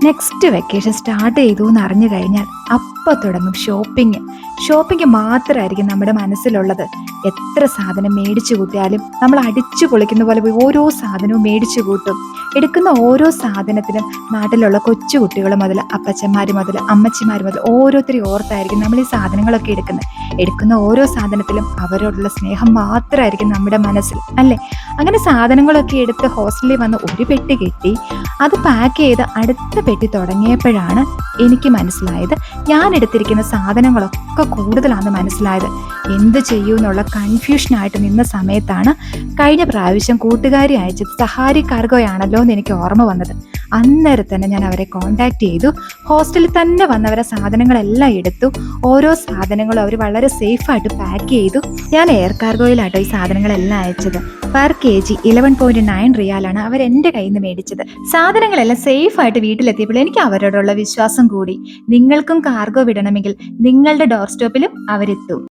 Next vacation start ചെയ്തു എന്ന് അറിഞ്ഞു കഴിഞ്ഞാൽ അപ്പം തുടങ്ങും ഷോപ്പിംഗ് മാത്രമായിരിക്കും നമ്മുടെ മനസ്സിലുള്ളത്. എത്ര സാധനം മേടിച്ചു കൂട്ടിയാലും നമ്മൾ അടിച്ചു പൊളിക്കുന്ന പോലെ പോയി ഓരോ സാധനവും മേടിച്ചു കൂട്ടും. എടുക്കുന്ന ഓരോ സാധനത്തിനും നാട്ടിലുള്ള കൊച്ചു കുട്ടികൾ മുതൽ അപ്പച്ചന്മാർ മുതൽ അമ്മച്ചിമാർ മുതൽ ഓരോരുത്തരും ഓർത്തായിരിക്കും നമ്മൾ ഈ സാധനങ്ങളൊക്കെ എടുക്കുന്ന ഓരോ സാധനത്തിലും അവരോടുള്ള സ്നേഹം മാത്രമായിരിക്കും നമ്മുടെ മനസ്സിൽ, അല്ലേ? അങ്ങനെ സാധനങ്ങളൊക്കെ എടുത്ത് ഹോസ്റ്റലിൽ വന്ന് ഒരു പെട്ടി കെട്ടി അത് പാക്ക് ചെയ്ത് അടുത്ത പെട്ടി തുടങ്ങിയപ്പോഴാണ് എനിക്ക് മനസ്സിലായത്, ഞാൻ എടുത്തിരിക്കുന്ന സാധനങ്ങളൊക്കെ കൂടുതലാണെന്ന് മനസ്സിലായത്. എന്ത് ചെയ്യൂ എന്നുള്ള കൺഫ്യൂഷനായിട്ട് നിന്ന സമയത്താണ് കഴിഞ്ഞ പ്രാവശ്യം കൂട്ടുകാരി അയച്ചത് സഹാരി കാർഗോയാണല്ലോ എന്ന് എനിക്ക് ഓർമ്മ വന്നത്. അന്നേരം തന്നെ ഞാൻ അവരെ കോണ്ടാക്ട് ചെയ്തു. ഹോസ്റ്റലിൽ തന്നെ വന്നവരെ സാധനങ്ങളെല്ലാം എടുത്തു. ഓരോ സാധനങ്ങളും അവർ വളരെ സേഫായിട്ട് പാക്ക് ചെയ്തു. ഞാൻ എയർ കാർഗോയിലാട്ടോ ഈ സാധനങ്ങളെല്ലാം അയച്ചത്. പെർ kg 11.9 റിയാലാണ് അവർ എൻ്റെ കയ്യിൽ നിന്ന് മേടിച്ചത്. സാധനങ്ങളെല്ലാം സേഫായിട്ട് വീട്ടിലെത്തിയപ്പോൾ എനിക്ക് അവരോടുള്ള വിശ്വാസം കൂടി. നിങ്ങൾക്കും കാർഗോ വിടണമെങ്കിൽ നിങ്ങളുടെ ഡോർ സ്റ്റോപ്പിലും അവരെത്തും.